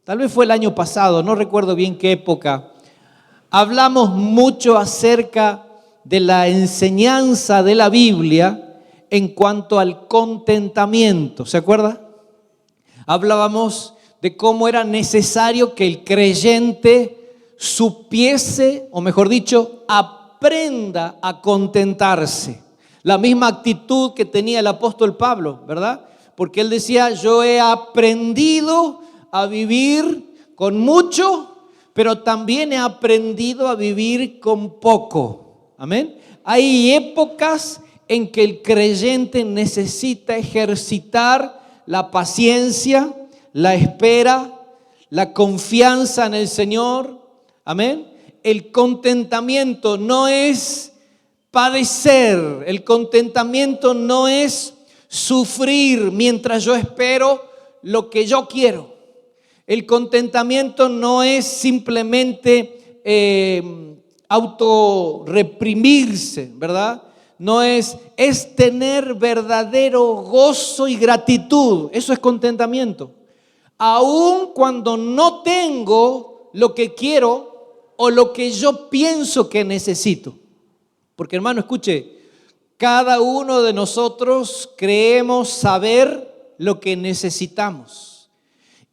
tal vez fue el año pasado, no recuerdo bien qué época, hablamos mucho acerca de la enseñanza de la Biblia en cuanto al contentamiento. ¿Se acuerda? Hablábamos de cómo era necesario que el creyente supiese, o mejor dicho, aprenda a contentarse. La misma actitud que tenía el apóstol Pablo, ¿verdad? Porque él decía, yo he aprendido a vivir con mucho, pero también he aprendido a vivir con poco. Amén. Hay épocas en que el creyente necesita ejercitar la paciencia, la espera, la confianza en el Señor. Amén. El contentamiento no es padecer, el contentamiento no es sufrir mientras yo espero lo que yo quiero. El contentamiento no es simplemente autorreprimirse, ¿verdad? No es tener verdadero gozo y gratitud. Eso es contentamiento. Aun cuando no tengo lo que quiero o lo que yo pienso que necesito. Porque hermano, escuche, cada uno de nosotros creemos saber lo que necesitamos.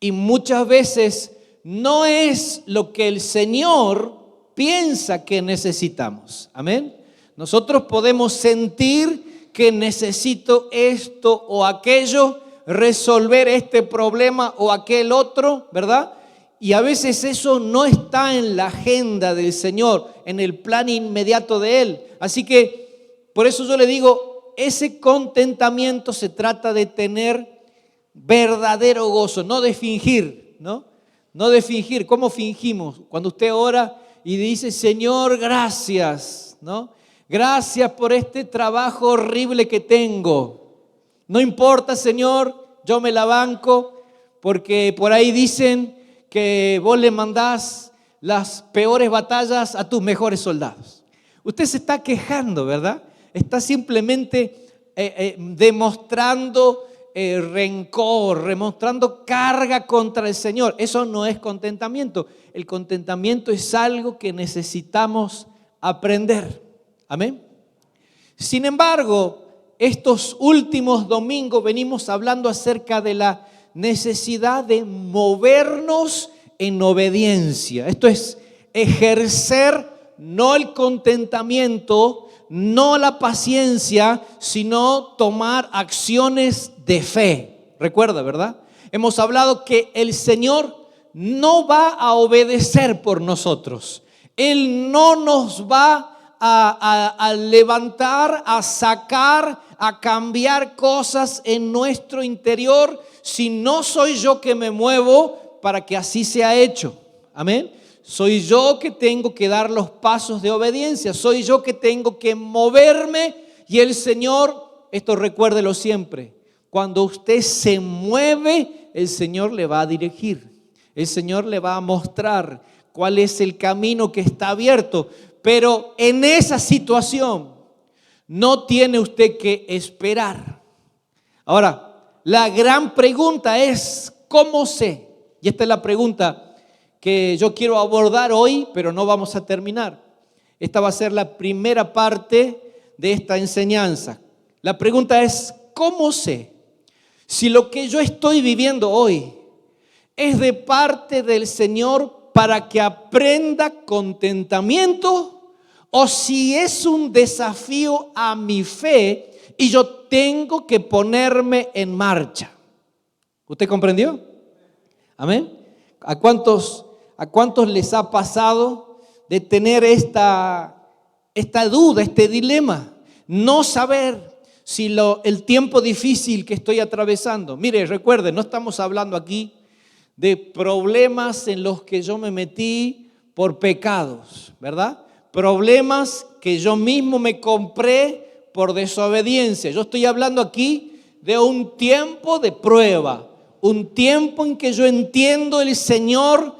Y muchas veces no es lo que el Señor piensa que necesitamos. Amén. Nosotros podemos sentir que necesito esto o aquello, resolver este problema o aquel otro, ¿verdad? Y a veces eso no está en la agenda del Señor, en el plan inmediato de Él. Así que por eso yo le digo, ese contentamiento se trata de tener verdadero gozo, no de fingir, ¿no? No de fingir. ¿Cómo fingimos? Cuando usted ora y dice, Señor, gracias, ¿no? Gracias por este trabajo horrible que tengo. No importa, Señor, yo me la banco, porque por ahí dicen que vos le mandás las peores batallas a tus mejores soldados. Usted se está quejando, ¿verdad? Está simplemente demostrando rencor, demostrando carga contra el Señor. Eso no es contentamiento. El contentamiento es algo que necesitamos aprender. Amén. Sin embargo, estos últimos domingos venimos hablando acerca de la necesidad de movernos en obediencia. Esto es ejercer no el contentamiento, no la paciencia, sino tomar acciones de fe. Recuerda, ¿verdad? Hemos hablado que el Señor no va a obedecer por nosotros. Él no nos va a levantar, a sacar, a cambiar cosas en nuestro interior si no soy yo que me muevo para que así sea hecho. Amén. Soy yo que tengo que dar los pasos de obediencia, soy yo que tengo que moverme y el Señor, esto recuérdelo siempre, cuando usted se mueve, el Señor le va a dirigir, el Señor le va a mostrar cuál es el camino que está abierto, pero en esa situación no tiene usted que esperar. Ahora, la gran pregunta es, ¿cómo sé? Y esta es la pregunta que yo quiero abordar hoy, pero no vamos a terminar. Esta va a ser la primera parte de esta enseñanza. La pregunta es, ¿cómo sé si lo que yo estoy viviendo hoy es de parte del Señor para que aprenda contentamiento o si es un desafío a mi fe y yo tengo que ponerme en marcha? ¿Usted comprendió? Amén. ¿A cuántos les ha pasado de tener esta duda, este dilema? No saber si el tiempo difícil que estoy atravesando. Mire, recuerde, no estamos hablando aquí de problemas en los que yo me metí por pecados, ¿verdad? Problemas que yo mismo me compré por desobediencia. Yo estoy hablando aquí de un tiempo de prueba, un tiempo en que yo entiendo el Señor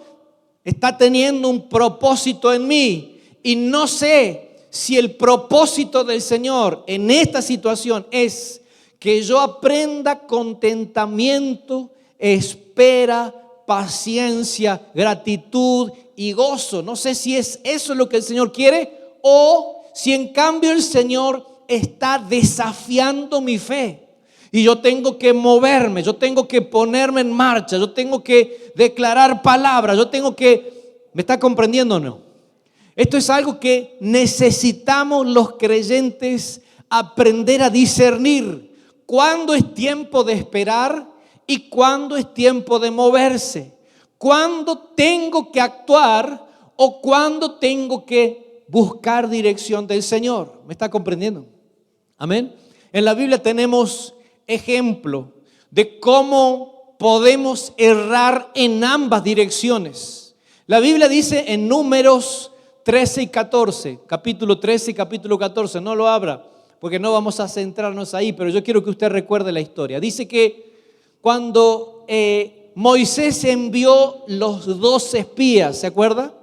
está teniendo un propósito en mí y no sé si el propósito del Señor en esta situación es que yo aprenda contentamiento espera, paciencia, gratitud y gozo. No sé si es eso lo que el Señor quiere o si en cambio el Señor está desafiando mi fe. Y yo tengo que moverme, yo tengo que ponerme en marcha, yo tengo que declarar palabras, yo tengo que... ¿Me está comprendiendo o no? Esto es algo que necesitamos los creyentes aprender a discernir. ¿Cuándo es tiempo de esperar y cuándo es tiempo de moverse? ¿Cuándo tengo que actuar o cuándo tengo que buscar dirección del Señor? ¿Me está comprendiendo? Amén. En la Biblia tenemos ejemplo de cómo podemos errar en ambas direcciones. La Biblia dice en Números 13 y 14, capítulo 13 y capítulo 14, no lo abra porque no vamos a centrarnos ahí, pero yo quiero que usted recuerde la historia. Dice que cuando Moisés envió los 2 espías, ¿se acuerda?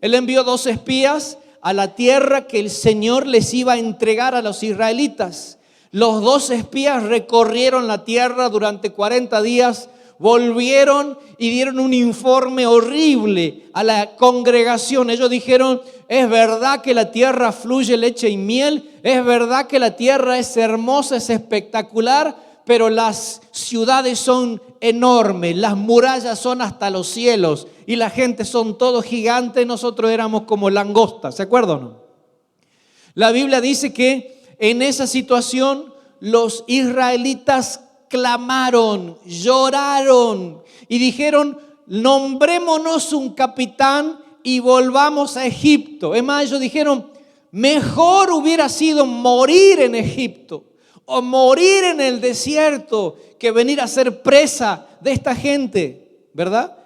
Él envió 2 espías a la tierra que el Señor les iba a entregar a los israelitas. Los 2 espías recorrieron la tierra durante 40 días, volvieron y dieron un informe horrible a la congregación. Ellos dijeron: es verdad que la tierra fluye leche y miel, es verdad que la tierra es hermosa, es espectacular, pero las ciudades son enormes, las murallas son hasta los cielos y la gente son todos gigantes, nosotros éramos como langostas, ¿se acuerdan o no? La Biblia dice que en esa situación los israelitas clamaron, lloraron y dijeron: nombrémonos un capitán y volvamos a Egipto. Es más, ellos dijeron: mejor hubiera sido morir en Egipto o morir en el desierto que venir a ser presa de esta gente, ¿verdad?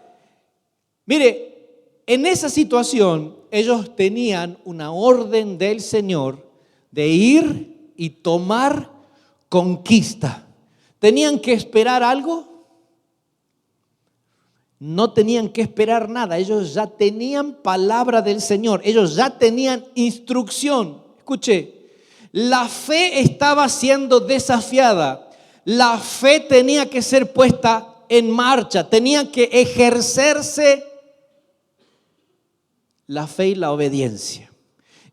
Mire, en esa situación ellos tenían una orden del Señor de ir y tomar conquista. ¿Tenían que esperar algo? No tenían que esperar nada. Ellos ya tenían palabra del Señor. Ellos ya tenían instrucción. Escuche, la fe estaba siendo desafiada. La fe tenía que ser puesta en marcha. Tenía que ejercerse la fe y la obediencia.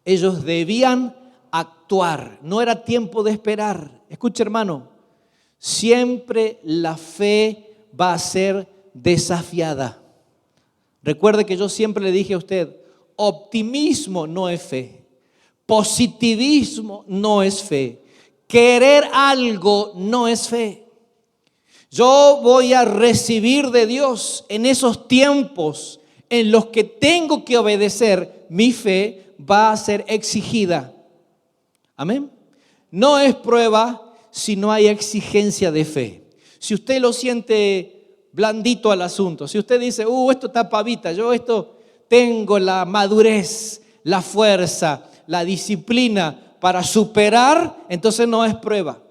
Ellos debían actuar. No era tiempo de esperar. Escuche, hermano, siempre la fe va a ser desafiada. Recuerde que yo siempre le dije a usted: optimismo no es fe, positivismo no es fe, querer algo no es fe. Yo voy a recibir de Dios en esos tiempos en los que tengo que obedecer. Mi fe va a ser exigida. Amén. No es prueba si no hay exigencia de fe. Si usted lo siente blandito al asunto, si usted dice: esto está pavita, yo esto tengo la madurez, la fuerza, la disciplina para superar, entonces no es prueba,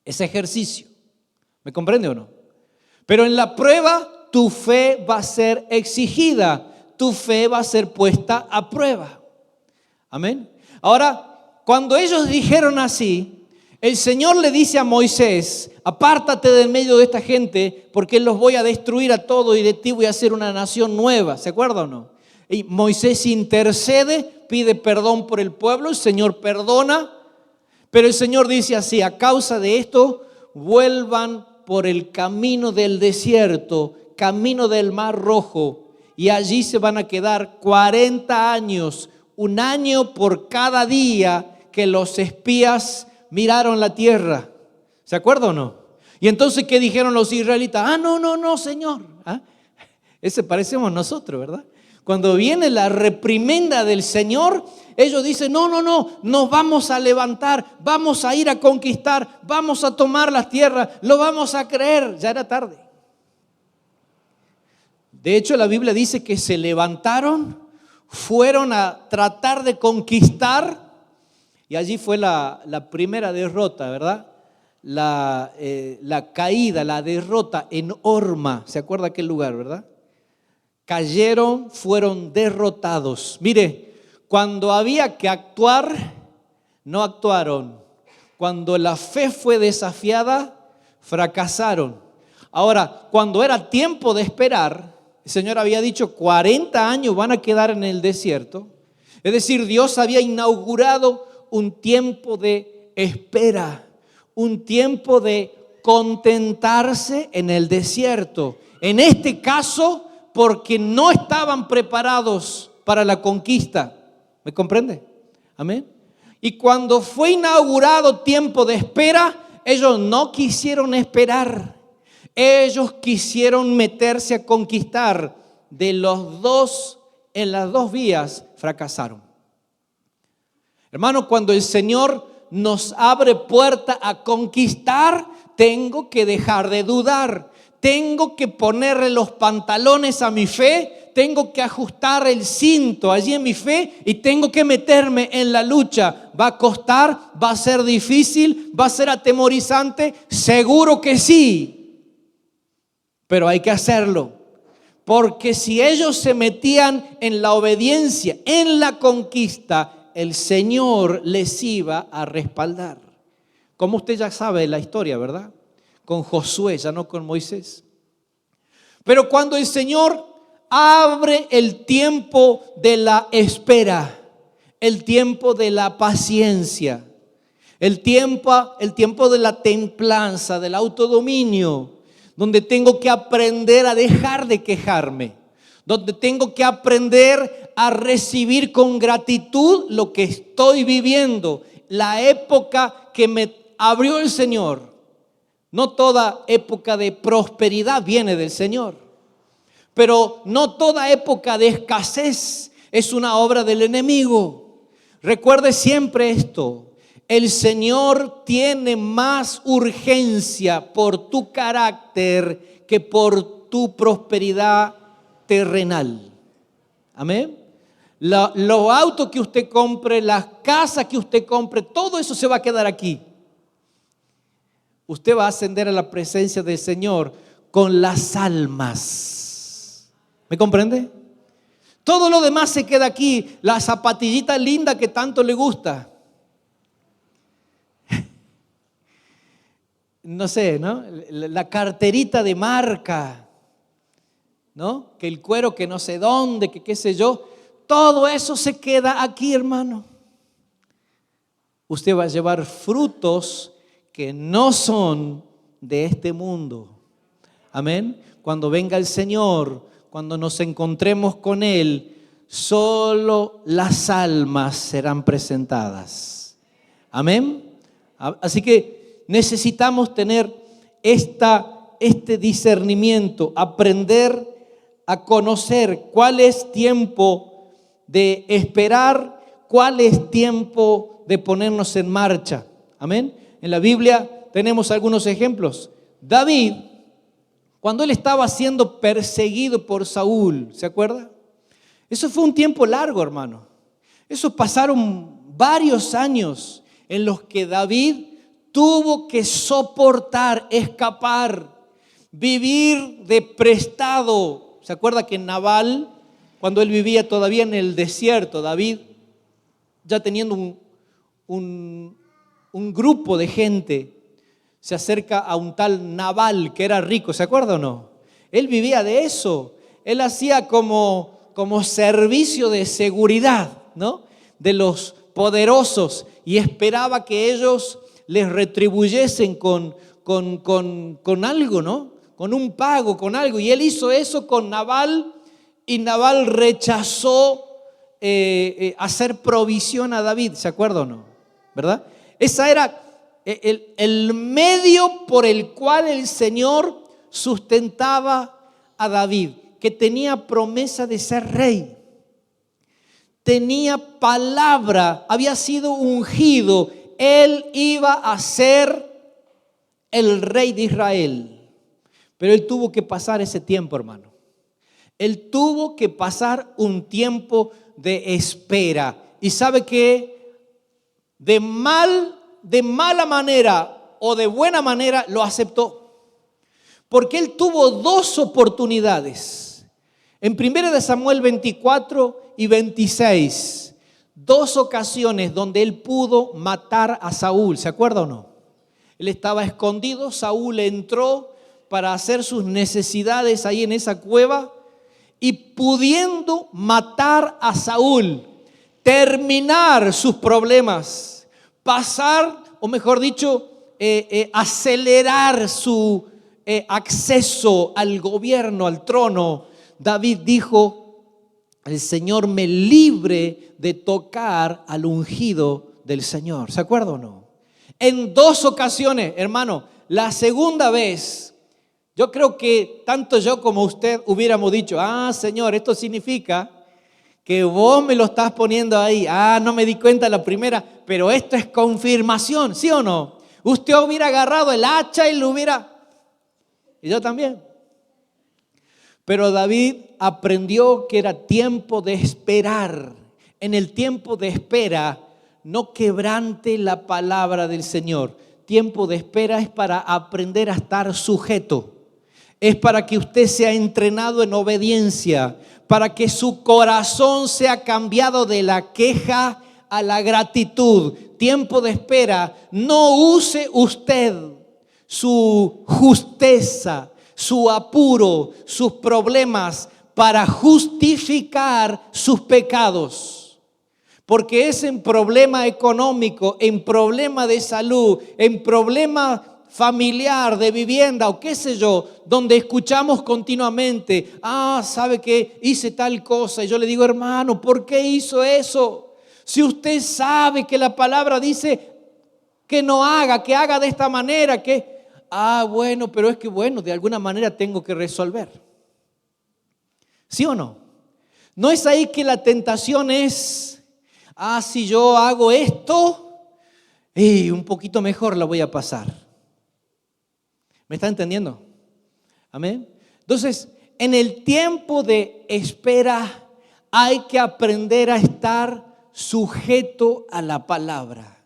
es ejercicio. ¿Me comprende o no? Pero en la prueba tu fe va a ser exigida, tu fe va a ser puesta a prueba. Amén. Ahora, cuando ellos dijeron así, el Señor le dice a Moisés: apártate del medio de esta gente porque los voy a destruir a todos y de ti voy a hacer una nación nueva. ¿Se acuerda o no? Y Moisés intercede, pide perdón por el pueblo, el Señor perdona, pero el Señor dice así: a causa de esto, vuelvan por el camino del desierto, camino del Mar Rojo, y allí se van a quedar 40 años, un año por cada día que los espías miraron la tierra. ¿Se acuerda o no? Y entonces, ¿qué dijeron los israelitas? No, Señor. Ese parecemos nosotros, ¿verdad? Cuando viene la reprimenda del Señor, ellos dicen: no, nos vamos a levantar, vamos a ir a conquistar, vamos a tomar las tierras, lo vamos a creer. Ya era tarde. De hecho, la Biblia dice que se levantaron, fueron a tratar de conquistar, y allí fue la primera derrota, ¿verdad? La caída, la derrota en Horma. ¿Se acuerda aquel lugar, verdad? Cayeron, fueron derrotados. Mire, cuando había que actuar, no actuaron. Cuando la fe fue desafiada, fracasaron. Ahora, cuando era tiempo de esperar, el Señor había dicho 40 años van a quedar en el desierto. Es decir, Dios había inaugurado un tiempo de espera, un tiempo de contentarse en el desierto. En este caso, porque no estaban preparados para la conquista. ¿Me comprende? Amén. Y cuando fue inaugurado tiempo de espera, ellos no quisieron esperar. Ellos quisieron meterse a conquistar. En las dos vías fracasaron. Hermano, cuando el Señor nos abre puerta a conquistar, tengo que dejar de dudar. Tengo que ponerle los pantalones a mi fe, tengo que ajustar el cinto allí en mi fe y tengo que meterme en la lucha. ¿Va a costar? ¿Va a ser difícil? ¿Va a ser atemorizante? Seguro que sí, pero hay que hacerlo. Porque si ellos se metían en la obediencia, en la conquista, el Señor les iba a respaldar. Como usted ya sabe la historia, ¿verdad? Con Josué, ya no con Moisés. Pero cuando el Señor abre el tiempo de la espera, el tiempo de la paciencia, el tiempo de la templanza, del autodominio, donde tengo que aprender a dejar de quejarme, donde tengo que aprender a recibir con gratitud lo que estoy viviendo, la época que me abrió el Señor. No toda época de prosperidad viene del Señor, pero no toda época de escasez es una obra del enemigo. Recuerde siempre esto: el Señor tiene más urgencia por tu carácter que por tu prosperidad terrenal. Amén. Los autos que usted compre, las casas que usted compre, todo eso se va a quedar aquí. Usted va a ascender a la presencia del Señor con las almas. ¿Me comprende? Todo lo demás se queda aquí. La zapatillita linda que tanto le gusta. No sé, ¿no? La carterita de marca, ¿no? Que el cuero que no sé dónde, que qué sé yo. Todo eso se queda aquí, hermano. Usted va a llevar frutos que no son de este mundo. Amén. Cuando venga el Señor, cuando nos encontremos con Él, solo las almas serán presentadas. Amén. Así que necesitamos tener este discernimiento, aprender a conocer cuál es tiempo de esperar, cuál es tiempo de ponernos en marcha. Amén. En la Biblia tenemos algunos ejemplos. David, cuando él estaba siendo perseguido por Saúl, ¿se acuerda? Eso fue un tiempo largo, hermano. Eso pasaron varios años en los que David tuvo que soportar, escapar, vivir de prestado. ¿Se acuerda que Nabal, cuando él vivía todavía en el desierto, David, ya teniendo un grupo de gente, se acerca a un tal Nabal que era rico, ¿se acuerda o no? Él vivía de eso. Él hacía como servicio de seguridad, ¿no? De los poderosos, y esperaba que ellos les retribuyesen con algo, ¿no? Con un pago, con algo. Y él hizo eso con Nabal, y Nabal rechazó hacer provisión a David, ¿se acuerda o no? ¿Verdad? Esa era el medio por el cual el Señor sustentaba a David, que tenía promesa de ser rey. Tenía palabra, había sido ungido. Él iba a ser el rey de Israel. Pero él tuvo que pasar ese tiempo, hermano. Él tuvo que pasar un tiempo de espera. ¿Y sabe qué? De mala manera o de buena manera lo aceptó. Porque él tuvo dos oportunidades. En 1 Samuel 24 y 26, dos ocasiones donde él pudo matar a Saúl. ¿Se acuerda o no? Él estaba escondido, Saúl entró, para hacer sus necesidades ahí en esa cueva y pudiendo matar a Saúl, terminar sus problemas, pasar, o mejor dicho, acelerar su acceso al gobierno, al trono, David dijo: el Señor me libre de tocar al ungido del Señor. ¿Se acuerda o no? En 2 ocasiones, hermano. La segunda vez, yo creo que tanto yo como usted hubiéramos dicho: Señor, esto significa que vos me lo estás poniendo ahí. No me di cuenta la primera, pero esto es confirmación, ¿sí o no? Usted hubiera agarrado el hacha y lo hubiera... Y yo también. Pero David aprendió que era tiempo de esperar. En el tiempo de espera, no quebrante la palabra del Señor. Tiempo de espera es para aprender a estar sujeto. Es para que usted sea entrenado en obediencia, para que su corazón sea cambiado de la queja a la gratitud. Tiempo de espera. No use usted su justeza, su apuro, sus problemas para justificar sus pecados. Porque es en problema económico, en problema de salud, en problema familiar, de vivienda o qué sé yo, donde escuchamos continuamente: ¿sabe qué? Hice tal cosa. Y yo le digo: hermano, ¿por qué hizo eso? Si usted sabe que la palabra dice que no haga, que haga de esta manera, que... bueno, pero es que de alguna manera tengo que resolver. ¿Sí o no? No es ahí que la tentación es: si yo hago esto, un poquito mejor la voy a pasar. ¿Me está entendiendo? Amén. Entonces, en el tiempo de espera hay que aprender a estar sujeto a la palabra.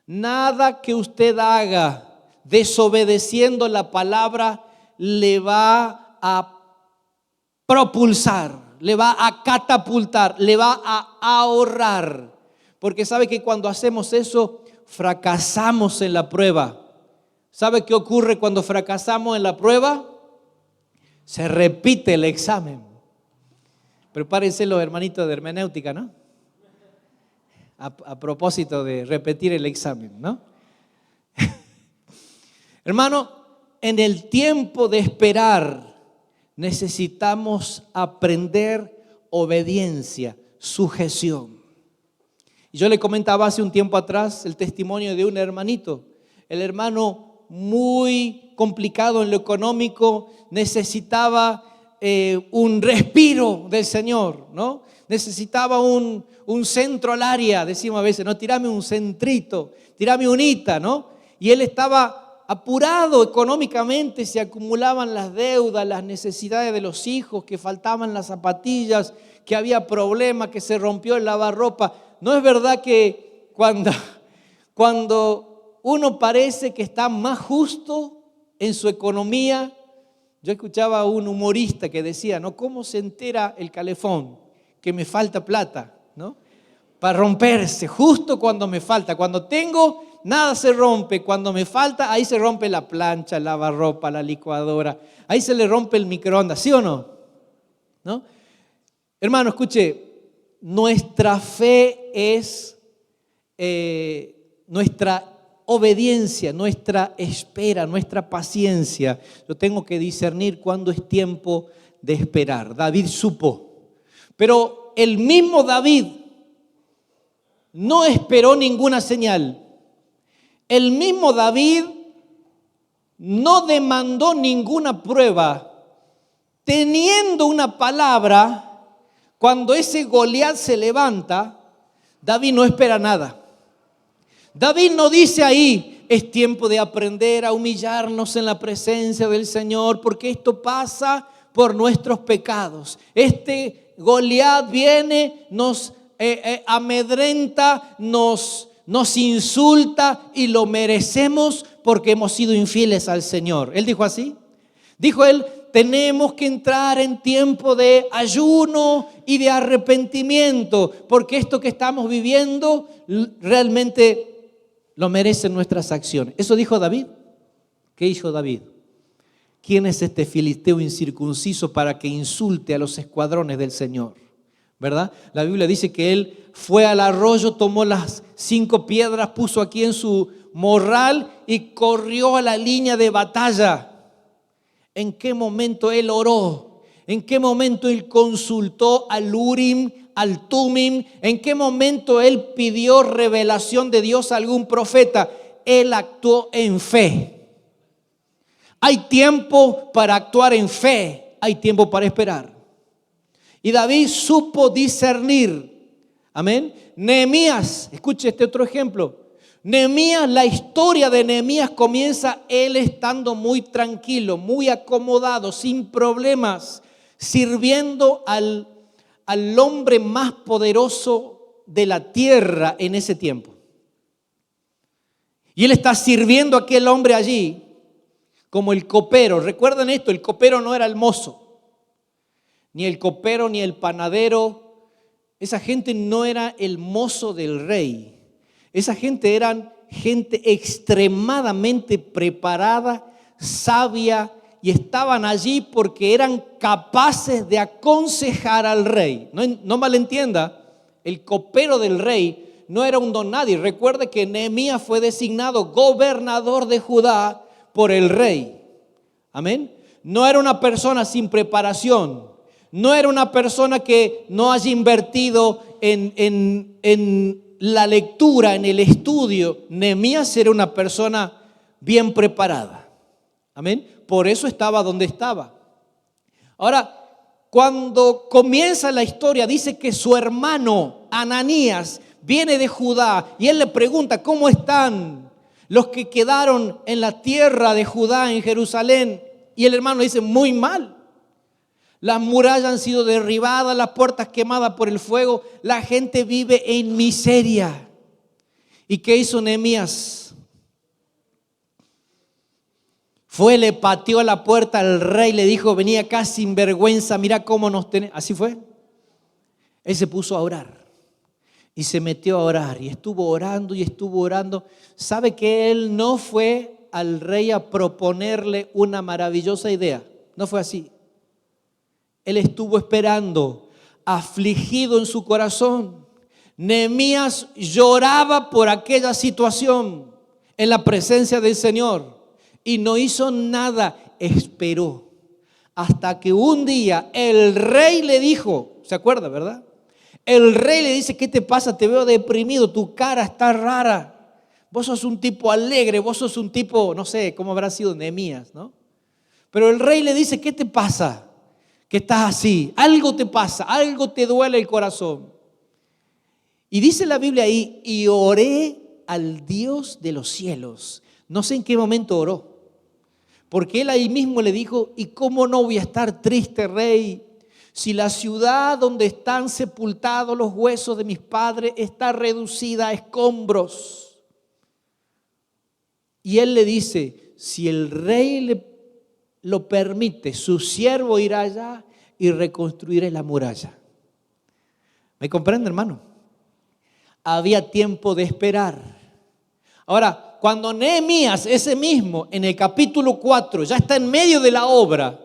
Nada que usted haga desobedeciendo la palabra le va a propulsar, le va a catapultar, le va a ahorrar. Porque sabe que cuando hacemos eso, fracasamos en la prueba. ¿Sabe qué ocurre cuando fracasamos en la prueba? Se repite el examen. Prepárense los hermanitos de hermenéutica, ¿no? A propósito de repetir el examen, ¿no? Hermano, en el tiempo de esperar necesitamos aprender obediencia, sujeción. Y yo le comentaba hace un tiempo atrás el testimonio de un hermanito. El hermano, muy complicado en lo económico, necesitaba un respiro del Señor, ¿no? Necesitaba un centro al área, decimos a veces, ¿no? Tirame un centrito, tirame unita, ¿no? Y él estaba apurado económicamente, se acumulaban las deudas, las necesidades de los hijos, que faltaban las zapatillas, que había problemas, que se rompió el lavarropa. ¿No es verdad que cuando uno parece que está más justo en su economía? Yo escuchaba a un humorista que decía, ¿no? ¿Cómo se entera el calefón que me falta plata, ¿no? Para romperse, justo cuando me falta. Cuando tengo, nada se rompe. Cuando me falta, ahí se rompe la plancha, el lavarropa, la licuadora. Ahí se le rompe el microondas, ¿sí o no? ¿No? Hermano, escuche, nuestra fe es nuestra obediencia, nuestra espera, nuestra paciencia. Yo tengo que discernir cuándo es tiempo de esperar. David supo. Pero el mismo David no esperó ninguna señal. El mismo David no demandó ninguna prueba. Teniendo una palabra, cuando ese Goliat se levanta, David no espera nada. David no dice ahí, es tiempo de aprender a humillarnos en la presencia del Señor, porque esto pasa por nuestros pecados. Este Goliat viene, nos amedrenta, nos insulta y lo merecemos porque hemos sido infieles al Señor. Él dijo así. Dijo él, tenemos que entrar en tiempo de ayuno y de arrepentimiento, porque esto que estamos viviendo realmente lo merecen nuestras acciones. Eso dijo David. ¿Qué hizo David? ¿quién es este filisteo incircunciso para que insulte a los escuadrones del Señor? ¿Verdad? La Biblia dice que él fue al arroyo, tomó las 5 piedras, puso aquí en su morral y corrió a la línea de batalla. ¿En qué momento él oró? ¿En qué momento él consultó al Urim, al Tumim? ¿En qué momento él pidió revelación de Dios a algún profeta? Él actuó en fe. Hay tiempo para actuar en fe, hay tiempo para esperar. Y David supo discernir. Amén. Nehemías, escuche este otro ejemplo. Nehemías, la historia de Nehemías comienza él estando muy tranquilo, muy acomodado, sin problemas, sirviendo al hombre más poderoso de la tierra en ese tiempo. Y él está sirviendo a aquel hombre allí como el copero. Recuerden esto, el copero no era el mozo. Ni el copero, ni el panadero, esa gente no era el mozo del rey. Esa gente eran gente extremadamente preparada, sabia, y estaban allí porque eran capaces de aconsejar al rey. No malentienda, el copero del rey no era un don nadie. Recuerde que Nehemías fue designado gobernador de Judá por el rey. Amén. No era una persona sin preparación. No era una persona que no haya invertido en la lectura, en el estudio. Nehemías era una persona bien preparada. Amén. Por eso estaba donde estaba. Ahora, cuando comienza la historia, dice que su hermano Ananías viene de Judá y él le pregunta: ¿cómo están los que quedaron en la tierra de Judá, en Jerusalén? Y el hermano dice: muy mal. Las murallas han sido derribadas, las puertas quemadas por el fuego, la gente vive en miseria. ¿Y qué hizo Nehemías? Fue, le pateó a la puerta al rey, le dijo: vení acá sin vergüenza, mira cómo nos tenés. Así fue. Él se puso a orar y se metió a orar y estuvo orando y estuvo orando. ¿Sabe que él no fue al rey a proponerle una maravillosa idea? No fue así. Él estuvo esperando, afligido en su corazón. Nehemías lloraba por aquella situación en la presencia del Señor y no hizo nada, esperó. Hasta que un día el rey le dijo, ¿se acuerda, verdad? El rey le dice: ¿qué te pasa? Te veo deprimido, tu cara está rara. Vos sos un tipo alegre, vos sos un tipo, no sé cómo habrá sido Nehemías, ¿no? Pero el rey le dice: ¿qué te pasa? Que estás así, algo te pasa, algo te duele el corazón. Y dice la Biblia ahí: y oré al Dios de los cielos. No sé en qué momento oró, porque él ahí mismo le dijo: ¿y cómo no voy a estar triste, rey? Si la ciudad donde están sepultados los huesos de mis padres está reducida a escombros. Y él le dice: si el rey lo permite, su siervo irá allá y reconstruiré la muralla. ¿Me comprende, hermano? Había tiempo de esperar. Ahora, cuando Nehemías, ese mismo, en el capítulo 4, ya está en medio de la obra,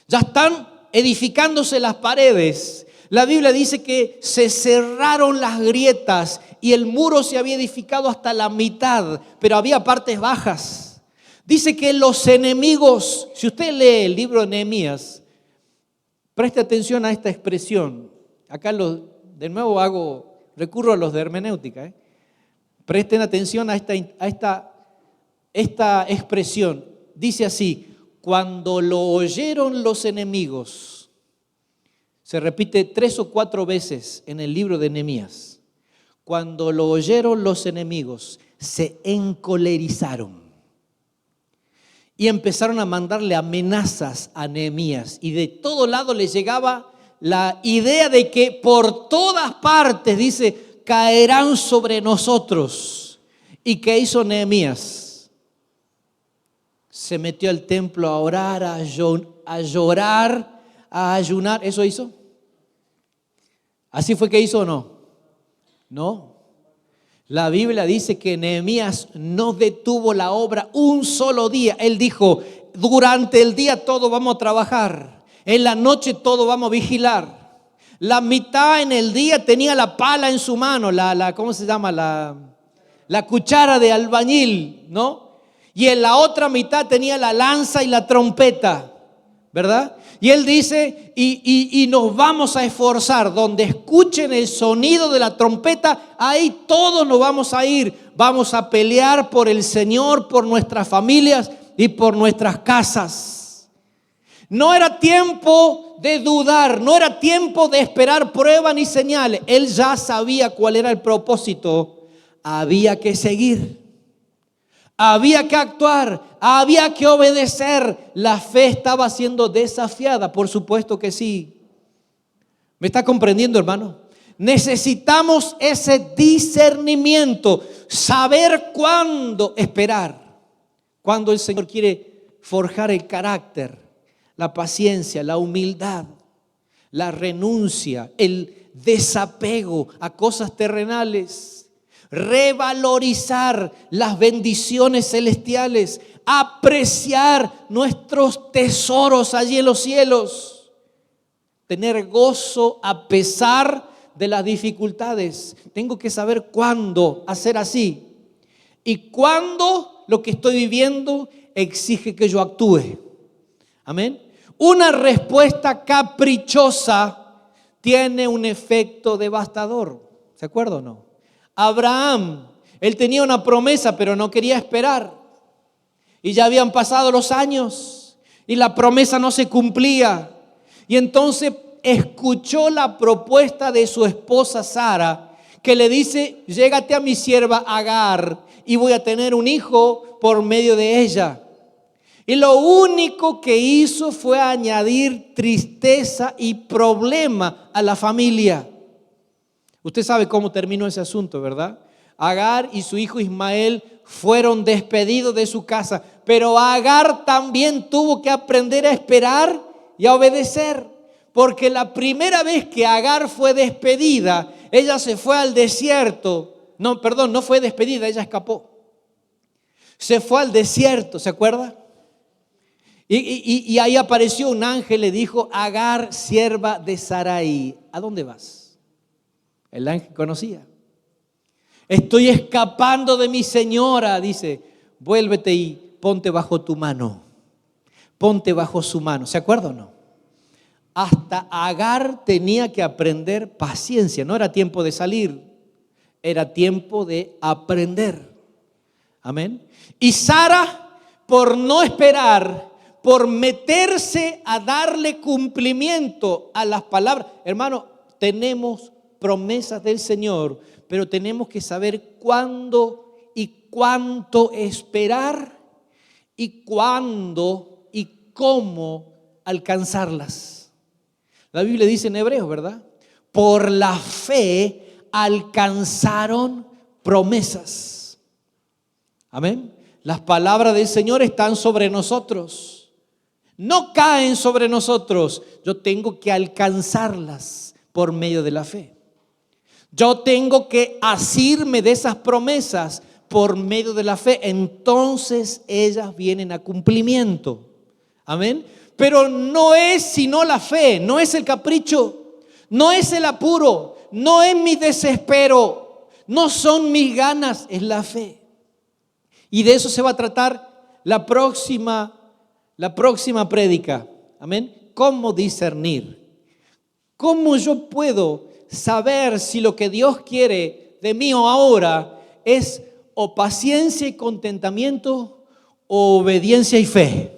ya están edificándose las paredes, la Biblia dice que se cerraron las grietas y el muro se había edificado hasta la mitad, pero había partes bajas. Dice que los enemigos, si usted lee el libro de Nehemías, preste atención a esta expresión. Acá de nuevo recurro a los de hermenéutica. Presten atención a esta expresión. Dice así: cuando lo oyeron los enemigos. Se repite 3 o 4 veces en el libro de Nehemías. Cuando lo oyeron los enemigos, se encolerizaron. Y empezaron a mandarle amenazas a Nehemías. Y de todo lado le llegaba la idea de que por todas partes, dice, caerán sobre nosotros. ¿Y qué hizo Nehemías? Se metió al templo a orar, a llorar, a ayunar. ¿Eso hizo? ¿Así fue que hizo o no? No. La Biblia dice que Nehemías no detuvo la obra un solo día. Él dijo: durante el día todos vamos a trabajar, en la noche todos vamos a vigilar. La mitad en el día tenía la pala en su mano, ¿cómo se llama? La cuchara de albañil, ¿no? Y en la otra mitad tenía la lanza y la trompeta, ¿verdad? Y él dice, y nos vamos a esforzar, donde escuchen el sonido de la trompeta, ahí todos nos vamos a ir, vamos a pelear por el Señor, por nuestras familias y por nuestras casas. No era tiempo de dudar, no era tiempo de esperar pruebas ni señales. Él ya sabía cuál era el propósito. Había que seguir, había que actuar, había que obedecer. La fe estaba siendo desafiada, por supuesto que sí. ¿Me está comprendiendo, hermano? Necesitamos ese discernimiento, saber cuándo esperar, cuando el Señor quiere forjar el carácter, la paciencia, la humildad, la renuncia, el desapego a cosas terrenales, revalorizar las bendiciones celestiales, apreciar nuestros tesoros allí en los cielos, tener gozo a pesar de las dificultades. Tengo que saber cuándo hacer así y cuándo lo que estoy viviendo exige que yo actúe. Amén. Una respuesta caprichosa tiene un efecto devastador. ¿Se acuerda o no? Abraham, él tenía una promesa, pero no quería esperar. Y ya habían pasado los años y la promesa no se cumplía. Y entonces escuchó la propuesta de su esposa Sara, que le dice: llégate a mi sierva Agar y voy a tener un hijo por medio de ella. Y lo único que hizo fue añadir tristeza y problema a la familia. Usted sabe cómo terminó ese asunto, ¿verdad? Agar y su hijo Ismael fueron despedidos de su casa, pero Agar también tuvo que aprender a esperar y a obedecer, porque la primera vez que Agar fue despedida, ella se fue al desierto. No fue despedida, ella escapó. Se fue al desierto, ¿se acuerda? Y ahí apareció un ángel, le dijo: Agar, sierva de Sarai, ¿a dónde vas? El ángel conocía. Estoy escapando de mi señora, dice. Vuélvete y ponte bajo tu mano. Ponte bajo su mano. ¿Se acuerda o no? Hasta Agar tenía que aprender paciencia. No era tiempo de salir, era tiempo de aprender. Amén. Y Sara, por no esperar, por meterse a darle cumplimiento a las palabras. Hermano, tenemos promesas del Señor, pero tenemos que saber cuándo y cuánto esperar y cuándo y cómo alcanzarlas. La Biblia dice en Hebreos, ¿verdad? Por la fe alcanzaron promesas. Amén. Las palabras del Señor están sobre nosotros. No caen sobre nosotros. Yo tengo que alcanzarlas por medio de la fe. Yo tengo que asirme de esas promesas por medio de la fe. Entonces ellas vienen a cumplimiento. Amén. Pero no es sino la fe, no es el capricho, no es el apuro, no es mi desespero, no son mis ganas, es la fe. Y de eso se va a tratar la próxima prédica. Amén. ¿Cómo discernir? ¿Cómo yo puedo saber si lo que Dios quiere de mí ahora es o paciencia y contentamiento o obediencia y fe?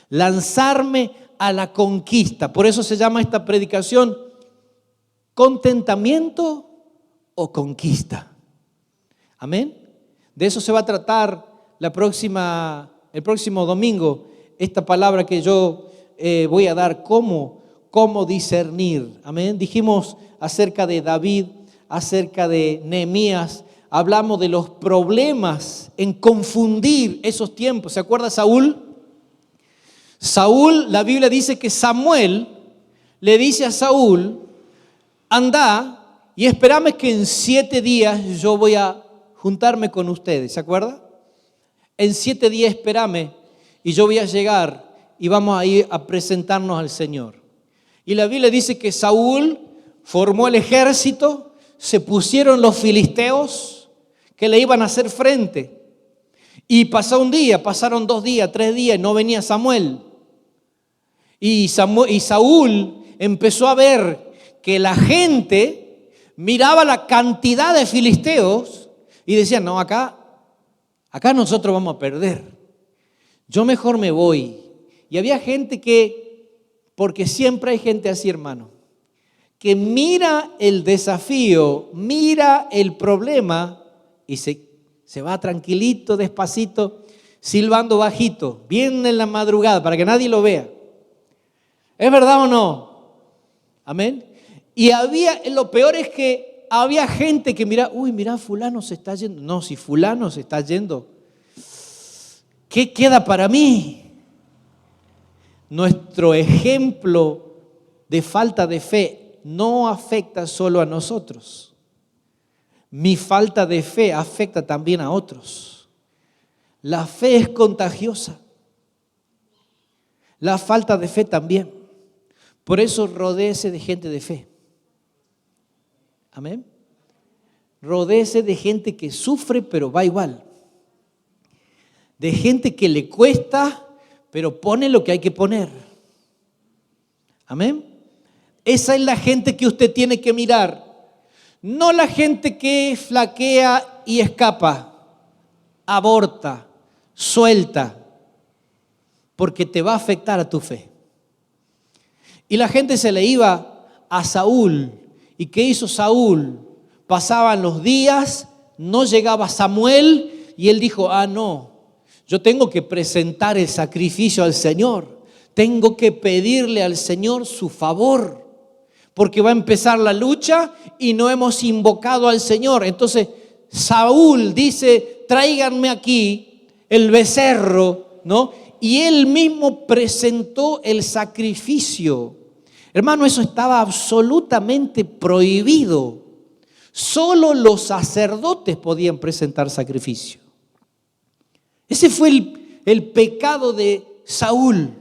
Lanzarme a la conquista. Por eso se llama esta predicación contentamiento o conquista. Amén. De eso se va a tratar el próximo domingo. Esta palabra que yo voy a dar, cómo discernir. Amén. Dijimos acerca de David, acerca de Nehemías. Hablamos de los problemas en confundir esos tiempos. ¿Se acuerda Saúl? La Biblia dice que Samuel le dice a Saúl: anda y espérame que en 7 días yo voy a juntarme con ustedes. ¿Se acuerda? En 7 días espérame. y yo voy a llegar y vamos a ir a presentarnos al Señor. Y la Biblia dice que Saúl formó el ejército, se pusieron los filisteos que le iban a hacer frente. Y pasó un día, pasaron 2 días, 3 días y no venía Samuel. Y Saúl empezó a ver que la gente miraba la cantidad de filisteos y decía, no, acá nosotros vamos a perder. Yo mejor me voy. Y había gente porque siempre hay gente así, hermano, que mira el desafío, mira el problema y se va tranquilito, despacito, silbando bajito, bien en la madrugada para que nadie lo vea. ¿Es verdad o no? Amén. Y lo peor es que había gente que mira, mira, fulano se está yendo. No, si fulano se está yendo, ¿qué queda para mí? Nuestro ejemplo de falta de fe no afecta solo a nosotros. Mi falta de fe afecta también a otros. La fe es contagiosa. La falta de fe también. Por eso rodéese de gente de fe. Amén. Rodéese de gente que sufre pero va igual. De gente que le cuesta pero pone lo que hay que poner. Amén. Esa es la gente que usted tiene que mirar. No la gente que flaquea y escapa, aborta, suelta, porque te va a afectar a tu fe. Y la gente se le iba a Saúl. ¿Y qué hizo Saúl? Pasaban los días, no llegaba Samuel y él dijo, no, yo tengo que presentar el sacrificio al Señor. Tengo que pedirle al Señor su favor, porque va a empezar la lucha y no hemos invocado al Señor. Entonces Saúl dice, tráiganme aquí el becerro, ¿no? Y él mismo presentó el sacrificio. Hermano, eso estaba absolutamente prohibido. Solo los sacerdotes podían presentar sacrificio. Ese fue el pecado de Saúl.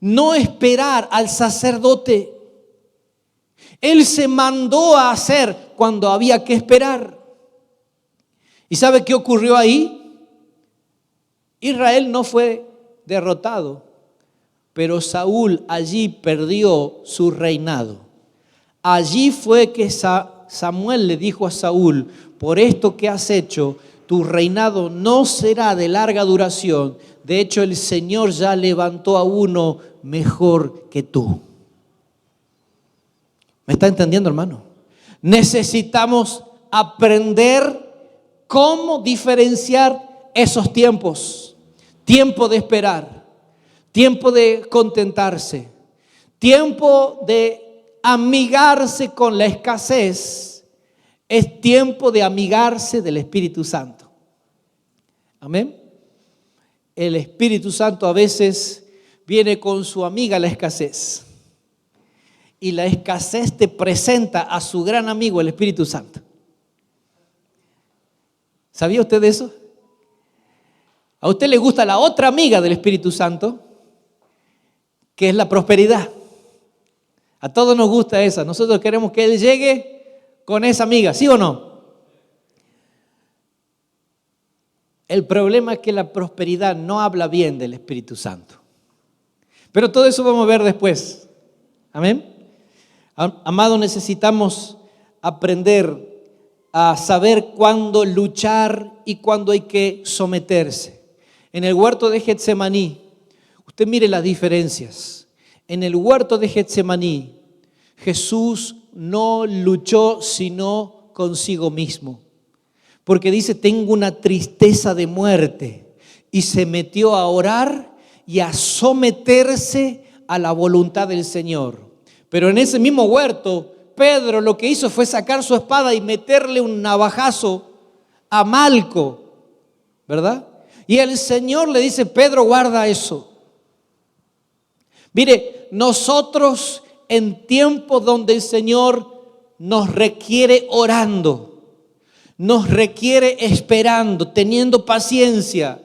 No esperar al sacerdote. Él se mandó a hacer cuando había que esperar. ¿Y sabe qué ocurrió ahí? Israel no fue derrotado, pero Saúl allí perdió su reinado. Allí fue que Samuel le dijo a Saúl, por esto que has hecho, tu reinado no será de larga duración. De hecho, el Señor ya levantó a uno mejor que tú. ¿Me está entendiendo, hermano? Necesitamos aprender cómo diferenciar esos tiempos. Tiempo de esperar, tiempo de contentarse, tiempo de amigarse con la escasez. Es tiempo de amigarse del Espíritu Santo. Amén. El Espíritu Santo a veces viene con su amiga la escasez. Y la escasez te presenta a su gran amigo, el Espíritu Santo. ¿Sabía usted de eso? ¿A usted le gusta la otra amiga del Espíritu Santo? Que es la prosperidad. A todos nos gusta esa. Nosotros queremos que Él llegue con esa amiga, ¿sí o no? El problema es que la prosperidad no habla bien del Espíritu Santo. Pero todo eso vamos a ver después. Amén. Amado, necesitamos aprender a saber cuándo luchar y cuándo hay que someterse. En el huerto de Getsemaní, usted mire las diferencias. En el huerto de Getsemaní, Jesús no luchó sino consigo mismo. Porque dice, tengo una tristeza de muerte. Y se metió a orar y a someterse a la voluntad del Señor. Pero en ese mismo huerto, Pedro lo que hizo fue sacar su espada y meterle un navajazo a Malco, ¿verdad? Y el Señor le dice, Pedro, guarda eso. Mire, nosotros en tiempos donde el Señor nos requiere orando, nos requiere esperando, teniendo paciencia.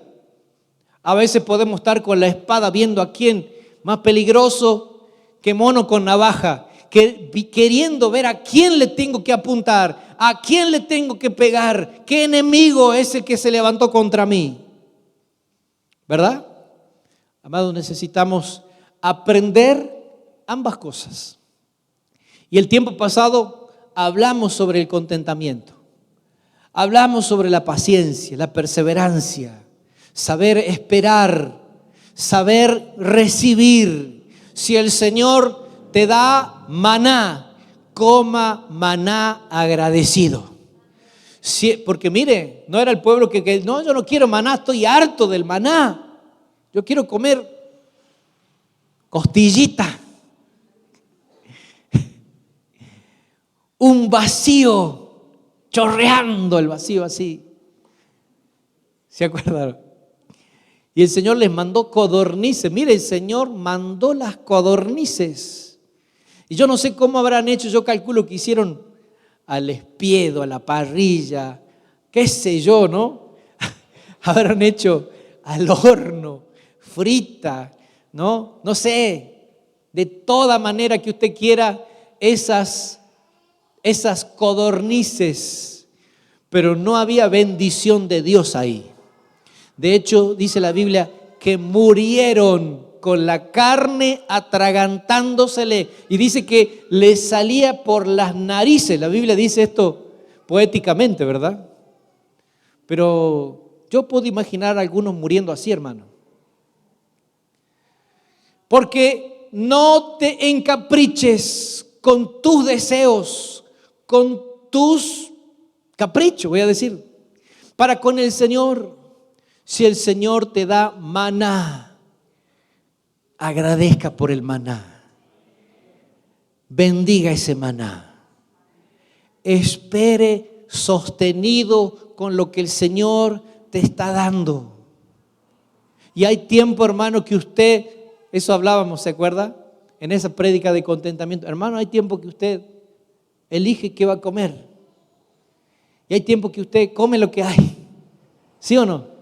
A veces podemos estar con la espada viendo a quién más peligroso que mono con navaja, queriendo ver a quién le tengo que apuntar, a quién le tengo que pegar, qué enemigo es el que se levantó contra mí. ¿Verdad? Amados, necesitamos aprender ambas cosas. Y el tiempo pasado hablamos sobre el contentamiento. Hablamos sobre la paciencia, la perseverancia, saber esperar, saber recibir. Si el Señor te da maná, coma maná agradecido. Porque mire, no era el pueblo que no, yo no quiero maná, estoy harto del maná. Yo quiero comer costillita. Un vacío, chorreando el vacío así. ¿Se acuerdan? Y el Señor les mandó codornices. Mire, el Señor mandó las codornices. Y yo no sé cómo habrán hecho, yo calculo que hicieron al espiedo, a la parrilla, qué sé yo, ¿no? Habrán hecho al horno, frita, ¿no? No sé, de toda manera que usted quiera esas codornices, pero no había bendición de Dios ahí. De hecho, dice la Biblia que murieron con la carne atragantándosele, y dice que le salía por las narices. La Biblia dice esto poéticamente, ¿verdad? Pero yo puedo imaginar a algunos muriendo así, hermano. Porque no te encapriches con tus deseos, con tus caprichos, voy a decir, para con el Señor. Si el Señor te da maná, agradezca por el maná. Bendiga ese maná. Espere sostenido con lo que el Señor te está dando. Y hay tiempo, hermano, que usted, eso hablábamos, ¿se acuerda? En esa prédica de contentamiento. Hermano, hay tiempo que usted elige qué va a comer. Y hay tiempo que usted come lo que hay. ¿Sí o no?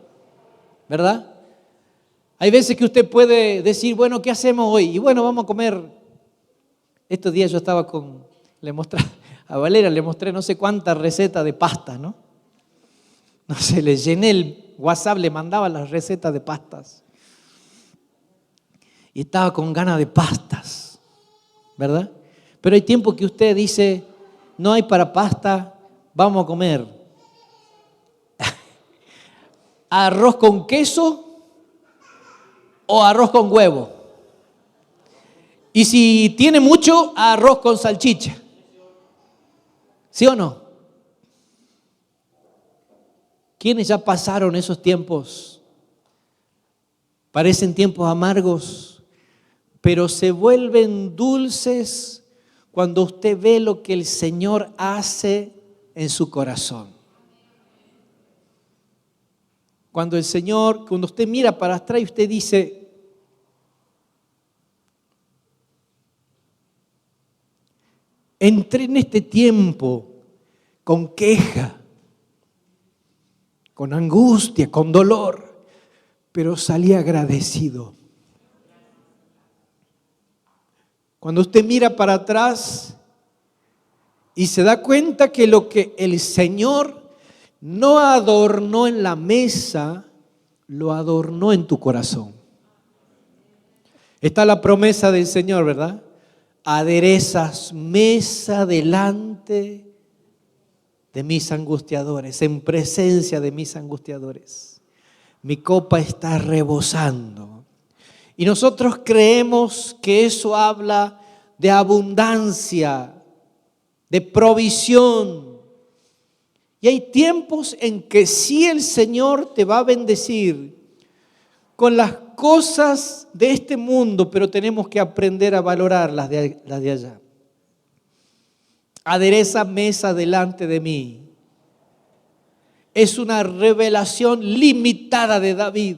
¿Verdad? Hay veces que usted puede decir, bueno, ¿qué hacemos hoy? Y bueno, vamos a comer. Estos días yo estaba a Valera le mostré no sé cuántas recetas de pasta, ¿no? No sé, le llené el WhatsApp, le mandaba las recetas de pastas. Y estaba con ganas de pastas, ¿verdad? Pero hay tiempo que usted dice, no hay para pasta, vamos a comer arroz con queso o arroz con huevo. Y si tiene mucho, arroz con salchicha. ¿Sí o no? ¿Quiénes ya pasaron esos tiempos? Parecen tiempos amargos, pero se vuelven dulces cuando usted ve lo que el Señor hace en su corazón. Cuando usted mira para atrás y usted dice, entré en este tiempo con queja, con angustia, con dolor, pero salí agradecido. Cuando usted mira para atrás y se da cuenta que lo que el Señor no adornó en la mesa, lo adornó en tu corazón. Está la promesa del Señor, ¿verdad? Aderezas mesa delante de mis angustiadores, en presencia de mis angustiadores. Mi copa está rebosando. Y nosotros creemos que eso habla de abundancia, de provisión. Y hay tiempos en que sí el Señor te va a bendecir con las cosas de este mundo, pero tenemos que aprender a valorar las de allá. Adereza mesa delante de mí. Es una revelación limitada de David.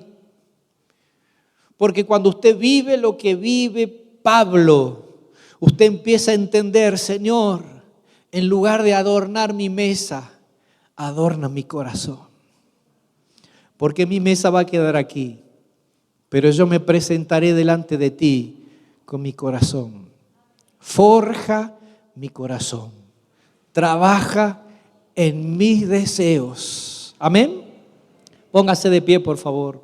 Porque cuando usted vive lo que vive Pablo, usted empieza a entender, Señor, en lugar de adornar mi mesa, adorna mi corazón. Porque mi mesa va a quedar aquí. pero yo me presentaré delante de ti con mi corazón. Forja mi corazón. Trabaja en mis deseos. Amén. Póngase de pie, por favor.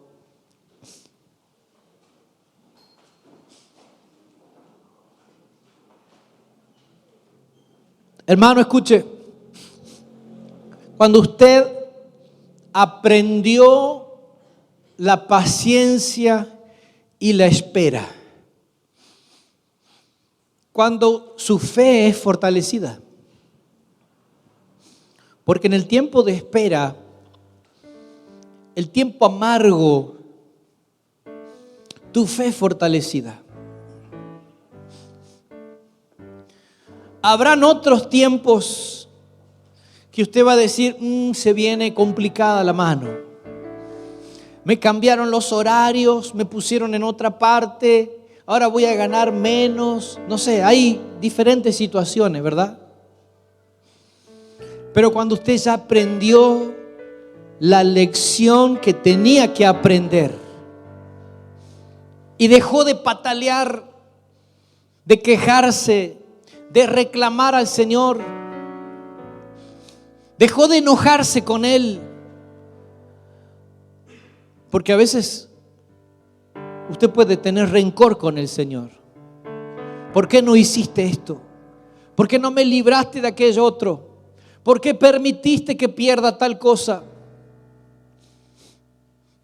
Hermano, escuche. Cuando usted aprendió la paciencia y la espera, cuando su fe es fortalecida, porque en el tiempo de espera, el tiempo amargo, tu fe es fortalecida. Habrán otros tiempos que usted va a decir, se viene complicada la mano. Me cambiaron los horarios, me pusieron en otra parte, ahora voy a ganar menos. No sé, hay diferentes situaciones, ¿verdad? Pero cuando usted ya aprendió la lección que tenía que aprender y dejó de patalear, de quejarse, de reclamar al Señor, dejó de enojarse con Él, porque a veces usted puede tener rencor con el Señor. ¿Por qué no hiciste esto? ¿Por qué no me libraste de aquello otro? ¿Por qué permitiste que pierda tal cosa?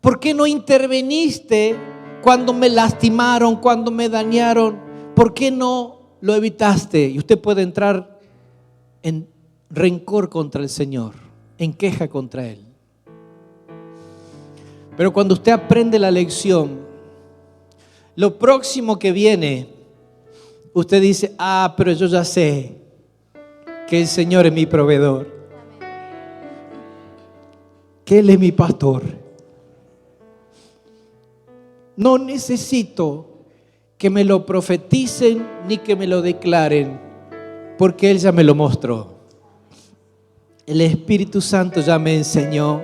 ¿Por qué no interveniste cuando me lastimaron, cuando me dañaron? ¿Por qué no lo evitaste? Y usted puede entrar en rencor contra el Señor, en queja contra Él. Pero cuando usted aprende la lección, lo próximo que viene, usted dice, pero yo ya sé que el Señor es mi proveedor, que Él es mi pastor. No necesito que me lo profeticen ni que me lo declaren, porque Él ya me lo mostró. El Espíritu Santo ya me enseñó.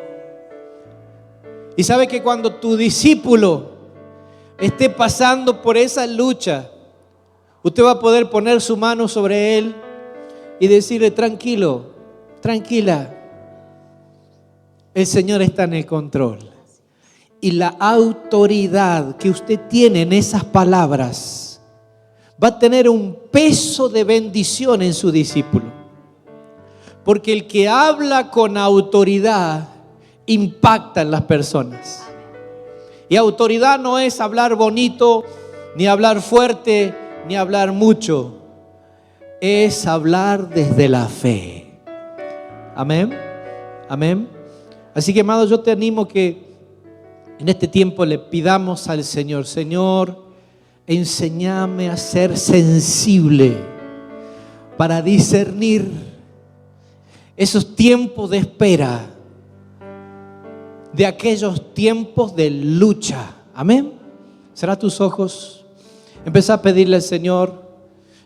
Y sabe que cuando tu discípulo esté pasando por esa lucha, usted va a poder poner su mano sobre él y decirle, tranquilo, tranquila, el Señor está en el control. Y la autoridad que usted tiene en esas palabras va a tener un peso de bendición en su discípulo. Porque el que habla con autoridad impacta en las personas. Y autoridad no es hablar bonito, ni hablar fuerte, ni hablar mucho. Es hablar desde la fe. Amén. Amén. Así que, amado, yo te animo que en este tiempo le pidamos al Señor, Señor, enséñame a ser sensible para discernir esos tiempos de espera de aquellos tiempos de lucha. Amén. Cierra tus ojos. Empezá a pedirle al Señor.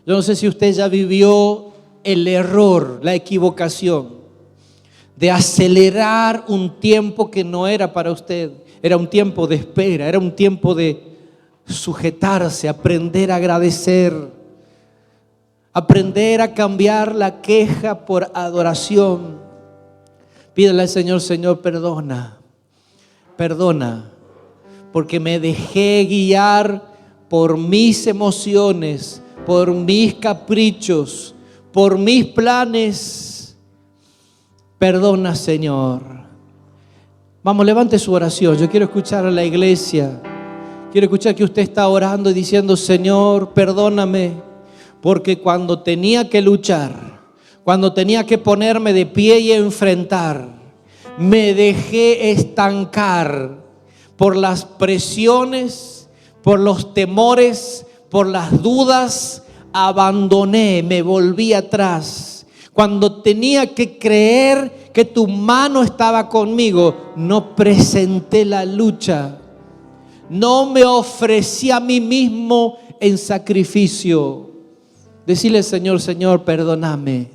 Yo no sé si usted ya vivió el error, la equivocación de acelerar un tiempo que no era para usted. Era un tiempo de espera, era un tiempo de sujetarse, aprender a agradecer, aprender a cambiar la queja por adoración. Pídele al Señor, Señor, perdona, porque me dejé guiar por mis emociones, por mis caprichos, por mis planes. Perdona, Señor. Vamos, levante su oración. Yo quiero escuchar a la iglesia. Quiero escuchar que usted está orando y diciendo, Señor, perdóname, porque cuando tenía que luchar, cuando tenía que ponerme de pie y enfrentar, me dejé estancar por las presiones, por los temores, por las dudas. Abandoné, me volví atrás. Cuando tenía que creer que tu mano estaba conmigo, no presenté la lucha. No me ofrecí a mí mismo en sacrificio. Decirle, Señor, Señor, perdóname.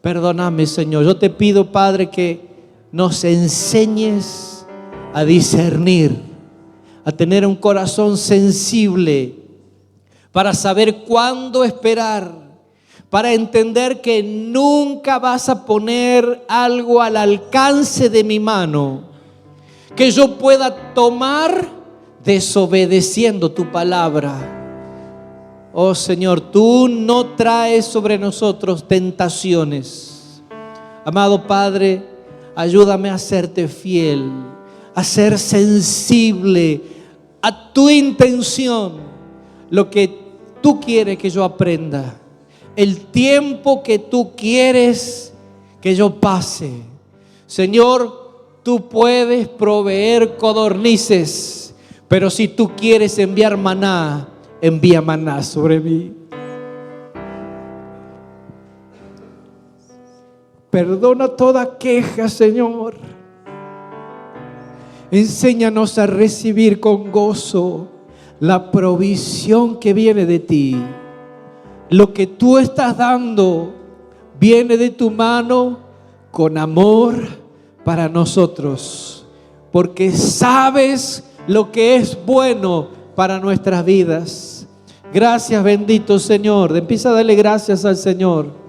Perdóname, Señor. Yo te pido, Padre, que nos enseñes a discernir a tener un corazón sensible para saber cuándo esperar, para entender que nunca vas a poner algo al alcance de mi mano que yo pueda tomar desobedeciendo tu palabra. Oh Señor, tú no traes sobre nosotros tentaciones. Amado Padre, ayúdame a serte fiel, a ser sensible a tu intención, lo que tú quieres que yo aprenda, el tiempo que tú quieres que yo pase. Señor, tú puedes proveer codornices, pero si tú quieres enviar maná, envía maná sobre mí. Perdona toda queja, Señor. Enséñanos a recibir con gozo la provisión que viene de ti. Lo que tú estás dando viene de tu mano con amor para nosotros, porque sabes lo que es bueno para nuestras vidas. Gracias, bendito Señor. Empieza a darle gracias al Señor.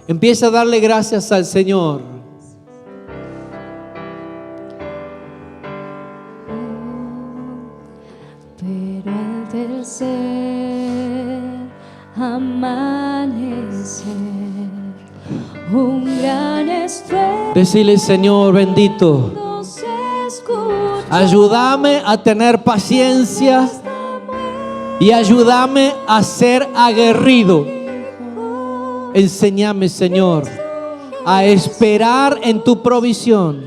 Empieza a darle gracias al Señor. Pero al tercer amanecer, un gran estruendo Decile, Señor bendito, se escucha. ayúdame a tener paciencia y ayúdame a ser aguerrido. Enséñame, Señor, a esperar en tu provisión,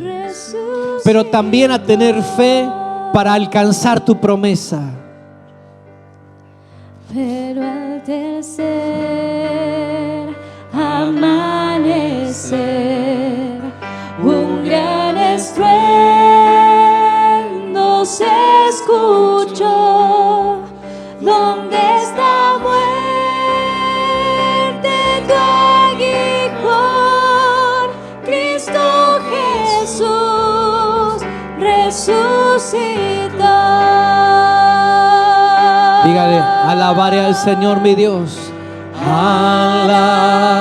pero también a tener fe para alcanzar tu promesa. Pero al tercer amanecer, un gran estruendo se escuchó. ¿Dónde está muerte tu aguijón? Cristo Jesús resucitó. Dígale, alabaré al Señor mi Dios. Alabaré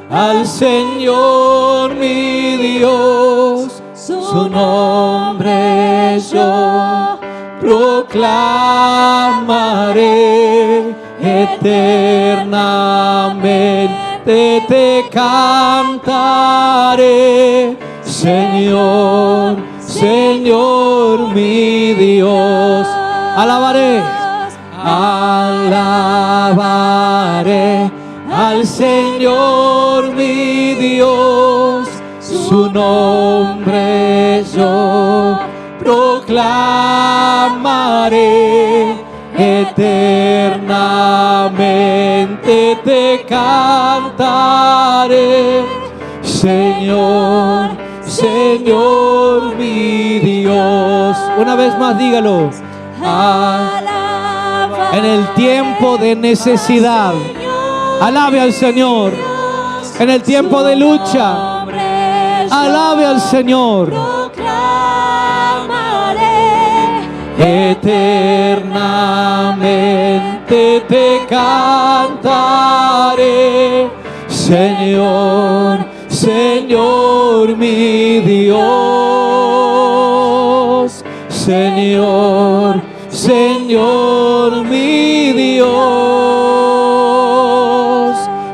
al Señor mi Dios. Su nombre yo proclamaré. Eternamente te cantaré. Señor, Señor mi Dios. Alabaré, alabaré al Señor mi Dios. Su nombre yo proclamaré. Eternamente te cantaré. Señor, Señor mi Dios. Una vez más dígalo. En el tiempo de necesidad, alabe al Señor. En el tiempo de lucha, alabe al Señor. Eternamente te cantaré. Señor, Señor mi Dios. Señor, Señor mi Dios.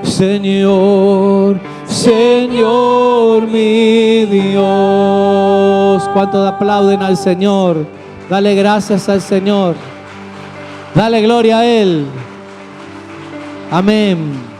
Señor, Señor mi Dios. ¿Cuántos aplauden al Señor? Dale gracias al Señor. Dale gloria a Él. Amén.